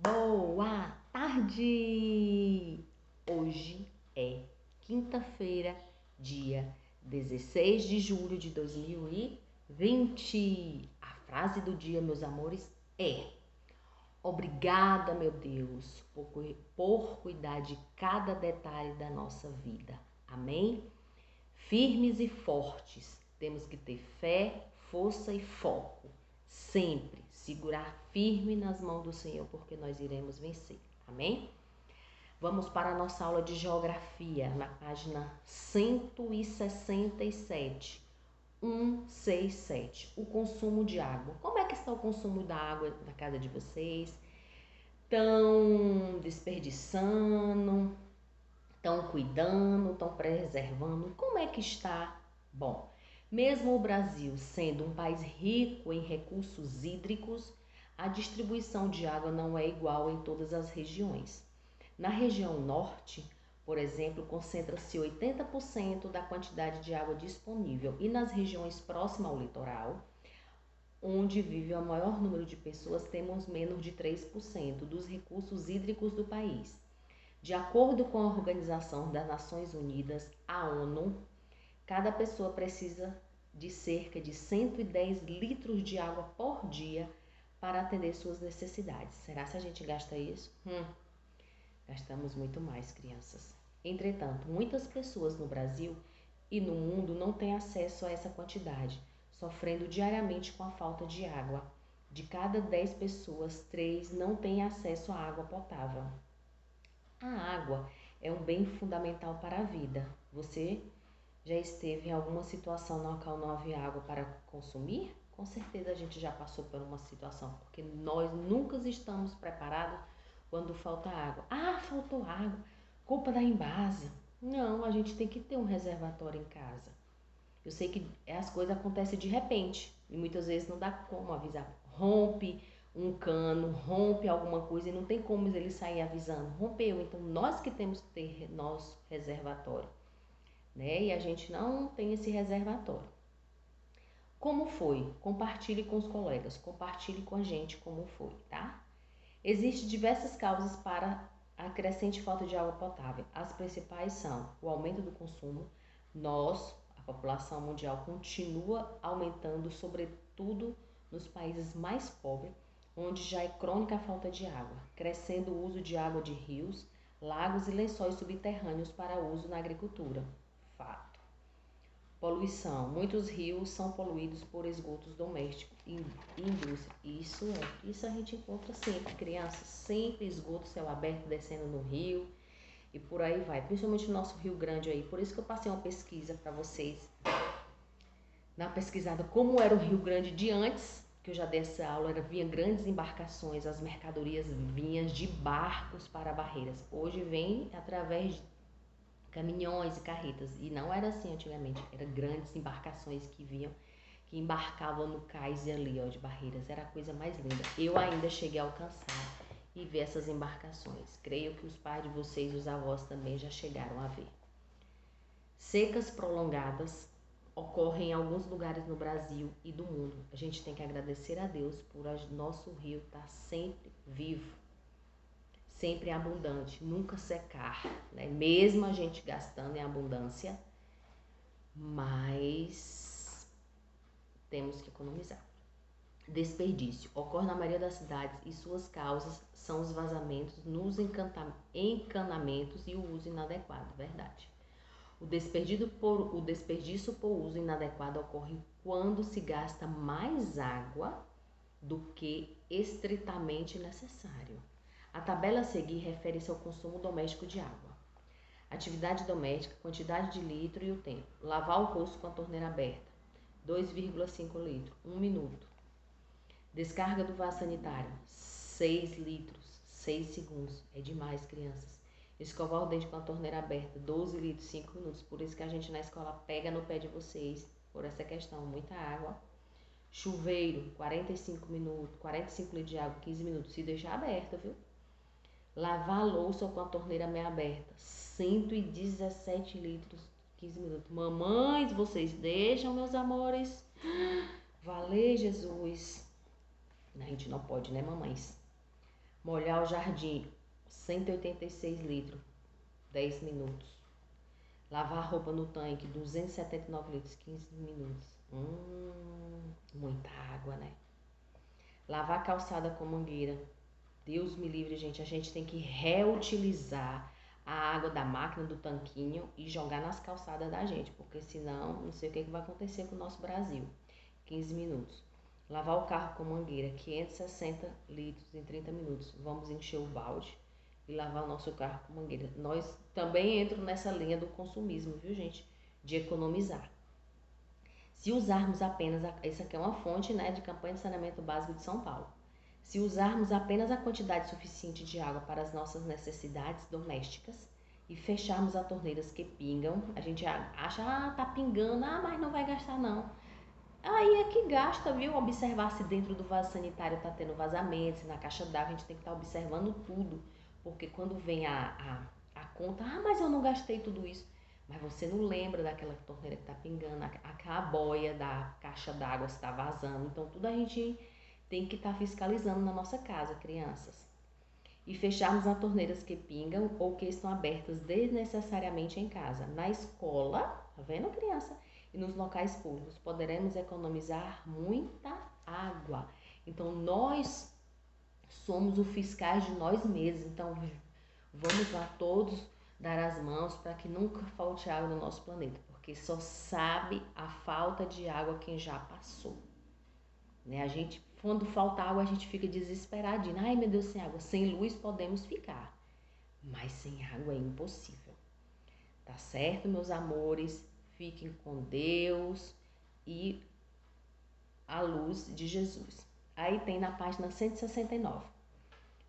Boa tarde! Hoje é quinta-feira, dia 16 de julho de 2020. A frase do dia, meus amores, é: obrigada, meu Deus, por cuidar de cada detalhe da nossa vida. Amém? Firmes e fortes, temos que ter fé, força e foco. Sempre segurar firme nas mãos do Senhor, porque nós iremos vencer. Amém? Vamos para a nossa aula de geografia, na página 167. 167. O consumo de água. Como é que está o consumo da água na casa de vocês? Estão desperdiçando? Estão cuidando? Estão preservando? Como é que está? Bom, mesmo o Brasil sendo um país rico em recursos hídricos, a distribuição de água não é igual em todas as regiões. Na região norte, por exemplo, concentra-se 80% da quantidade de água disponível, e nas regiões próximas ao litoral, onde vive o maior número de pessoas, temos menos de 3% dos recursos hídricos do país. De acordo com a Organização das Nações Unidas, a ONU, cada pessoa precisa de cerca de 110 litros de água por dia para atender suas necessidades. Será que a gente gasta isso? Gastamos muito mais, crianças. Entretanto, muitas pessoas no Brasil e no mundo não têm acesso a essa quantidade, sofrendo diariamente com a falta de água. De cada 10 pessoas, 3 não têm acesso à água potável. A água é um bem fundamental para a vida. Você já esteve em alguma situação na qual não havia água para consumir? Com certeza a gente já passou por uma situação, porque nós nunca estamos preparados quando falta água. Ah, faltou água, culpa da Embasa. Não, a gente tem que ter um reservatório em casa. Eu sei que as coisas acontecem de repente e muitas vezes não dá como avisar. Rompe um cano, rompe alguma coisa e não tem como ele sair avisando. Rompeu, então nós que temos que ter nosso reservatório, né? E a gente não tem esse reservatório. Como foi? Compartilhe com os colegas, compartilhe com a gente como foi, tá? Existem diversas causas para a crescente falta de água potável. As principais são o aumento do consumo. A população mundial, continua aumentando, sobretudo nos países mais pobres, onde já é crônica a falta de água, crescendo o uso de água de rios, lagos e lençóis subterrâneos para uso na agricultura. Fato. Poluição. Muitos rios são poluídos por esgotos domésticos e indústria. Isso a gente encontra sempre, crianças, sempre esgoto céu aberto descendo no rio e por aí vai. Principalmente no nosso Rio Grande aí. Por isso que eu passei uma pesquisa para vocês. Na pesquisada como era o Rio Grande de antes, que eu já dei essa aula, vinha grandes embarcações, as mercadorias vinham de barcos para barreiras. Hoje vem através de caminhões e carretas, e não era assim antigamente, eram grandes embarcações que vinham, que embarcavam no cais ali, ó, de Barreiras, era a coisa mais linda. Eu ainda cheguei a alcançar e ver essas embarcações. Creio que os pais de vocês, os avós também já chegaram a ver. Secas prolongadas ocorrem em alguns lugares no Brasil e do mundo. A gente tem que agradecer a Deus por nosso rio estar sempre vivo, sempre abundante, nunca secar, né? Mesmo a gente gastando em abundância, mas temos que economizar. Desperdício ocorre na maioria das cidades e suas causas são os vazamentos nos encanamentos e o uso inadequado, verdade. O desperdício por uso inadequado ocorre quando se gasta mais água do que estritamente necessário. A tabela a seguir refere-se ao consumo doméstico de água. Atividade doméstica, quantidade de litro e o tempo. Lavar o rosto com a torneira aberta, 2,5 litros, 1 minuto. Descarga do vaso sanitário, 6 litros, 6 segundos. É demais, crianças. Escovar o dente com a torneira aberta, 12 litros, 5 minutos. Por isso que a gente na escola pega no pé de vocês, por essa questão, muita água. Chuveiro, 45 minutos, 45 litros de água, 15 minutos. Se deixar aberto, viu? Lavar a louça com a torneira meio aberta, 117 litros, 15 minutos. Mamães, vocês deixam, meus amores? Valeu, Jesus. A gente não pode, né, mamães? Molhar o jardim, 186 litros, 10 minutos. Lavar a roupa no tanque, 279 litros, 15 minutos. Muita água, né? Lavar a calçada com mangueira. Deus me livre, gente. A gente tem que reutilizar a água da máquina, do tanquinho e jogar nas calçadas da gente, porque senão não sei o que vai acontecer com o nosso Brasil. 15 minutos. Lavar o carro com mangueira, 560 litros em 30 minutos. Vamos encher o balde e lavar o nosso carro com mangueira. Nós também entramos nessa linha do consumismo, viu, gente? De economizar. Se usarmos apenas, essa aqui é uma fonte, né, de campanha de saneamento básico de São Paulo. Se usarmos apenas a quantidade suficiente de água para as nossas necessidades domésticas e fecharmos as torneiras que pingam, a gente acha, tá pingando, mas não vai gastar não. Aí é que gasta, viu? Observar se dentro do vaso sanitário tá tendo vazamento, se na caixa d'água a gente tem que estar observando tudo. Porque quando vem a conta, mas eu não gastei tudo isso. Mas você não lembra daquela torneira que tá pingando, aquela boia da caixa d'água se tá vazando. Então tudo a gente tem que estar fiscalizando na nossa casa, crianças. E fecharmos as torneiras que pingam ou que estão abertas desnecessariamente em casa. Na escola, tá vendo, criança? E nos locais públicos, poderemos economizar muita água. Então, nós somos os fiscais de nós mesmos. Então, vamos lá todos dar as mãos para que nunca falte água no nosso planeta, porque só sabe a falta de água quem já passou. Né? A gente, quando falta água, a gente fica desesperadinho. Ai, meu Deus, sem água. Sem luz podemos ficar, mas sem água é impossível. Tá certo, meus amores? Fiquem com Deus e a luz de Jesus. Aí tem na página 169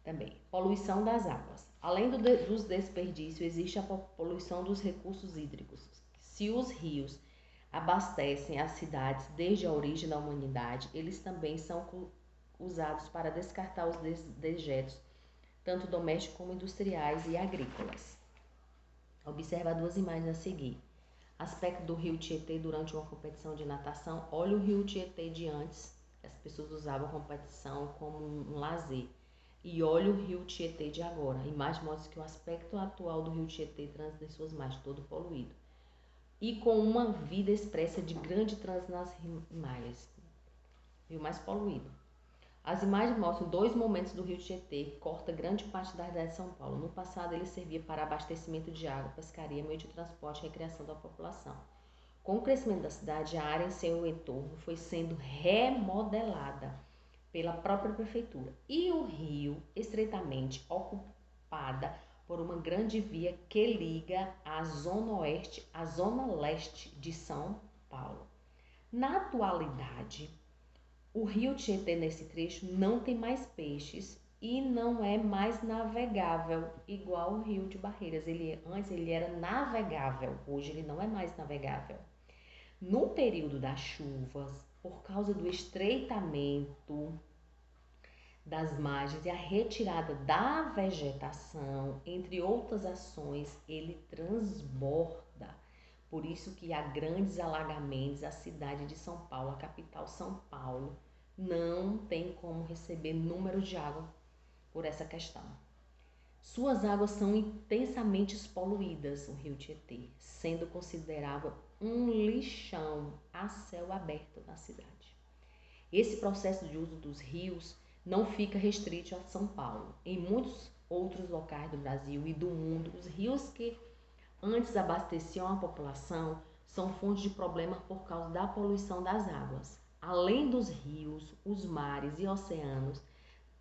também, poluição das águas. Além dos desperdícios, existe a poluição dos recursos hídricos. Se os rios abastecem as cidades desde a origem da humanidade, eles também são usados para descartar os dejetos, tanto domésticos como industriais e agrícolas. Observa duas imagens a seguir. Aspecto do rio Tietê durante uma competição de natação. Olha o rio Tietê de antes, as pessoas usavam a competição como um lazer. E olha o rio Tietê de agora. A imagem mostra que o aspecto atual do rio Tietê transita em suas margens, todo poluído. E com uma vida expressa de grande trânsito nas margens. Rio mais poluído. As imagens mostram dois momentos do rio Tietê, que corta grande parte da cidade de São Paulo. No passado, ele servia para abastecimento de água, pescaria, meio de transporte e recreação da população. Com o crescimento da cidade, a área em seu entorno foi sendo remodelada pela própria prefeitura. E o rio, estreitamente ocupada por uma grande via que liga a zona oeste à zona leste de São Paulo. Na atualidade, o rio Tietê nesse trecho não tem mais peixes e não é mais navegável, igual o rio de Barreiras. Antes ele era navegável, hoje ele não é mais navegável. No período das chuvas, por causa do estreitamento das margens e a retirada da vegetação, entre outras ações, ele transborda. Por isso que há grandes alagamentos. A cidade de São Paulo, a capital São Paulo, não tem como receber número de água por essa questão. Suas águas são intensamente poluídas, o rio Tietê, sendo considerado um lixão a céu aberto na cidade. Esse processo de uso dos rios não fica restrito a São Paulo. Em muitos outros locais do Brasil e do mundo, os rios que antes abasteciam a população são fontes de problema por causa da poluição das águas. Além dos rios, os mares e oceanos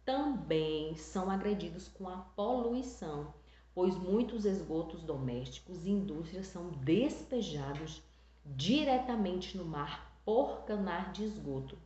também são agredidos com a poluição, pois muitos esgotos domésticos e indústrias são despejados diretamente no mar por canais de esgoto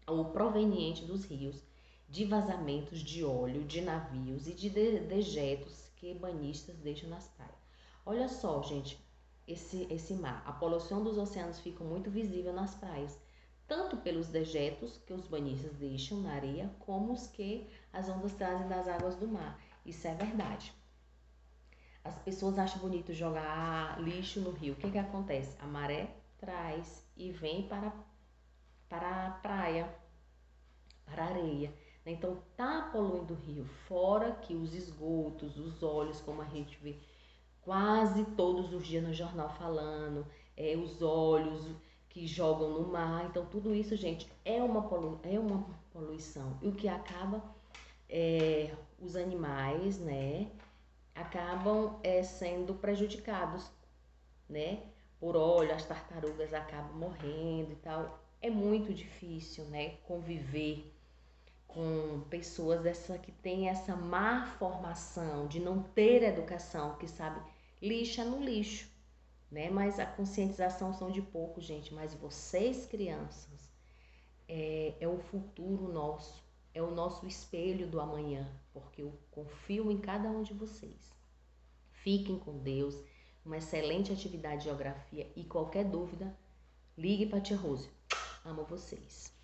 ou proveniente dos rios, de vazamentos de óleo de navios e de dejetos que banhistas deixam nas praias. Olha só, gente, esse mar. A poluição dos oceanos fica muito visível nas praias, tanto pelos dejetos que os banhistas deixam na areia, como os que as ondas trazem das águas do mar. Isso é verdade. As pessoas acham bonito jogar lixo no rio. O que acontece? A maré traz e vem para a praia, para a areia. né? Então tá poluindo o rio, fora que os esgotos, os óleos, como a gente vê quase todos os dias no jornal falando, os óleos que jogam no mar. Então tudo isso, gente, é uma poluição. E o que acaba os animais, né, acabam sendo prejudicados, né, por óleo, as tartarugas acabam morrendo e tal. É muito difícil, né, conviver com pessoas que têm essa má formação, de não ter educação, que sabe, lixa no lixo, né? Mas a conscientização são de pouco, gente. Mas vocês, crianças, é o futuro nosso, é o nosso espelho do amanhã, porque eu confio em cada um de vocês. Fiquem com Deus, uma excelente atividade de geografia e qualquer dúvida, ligue para a Tia Rose. Amo vocês.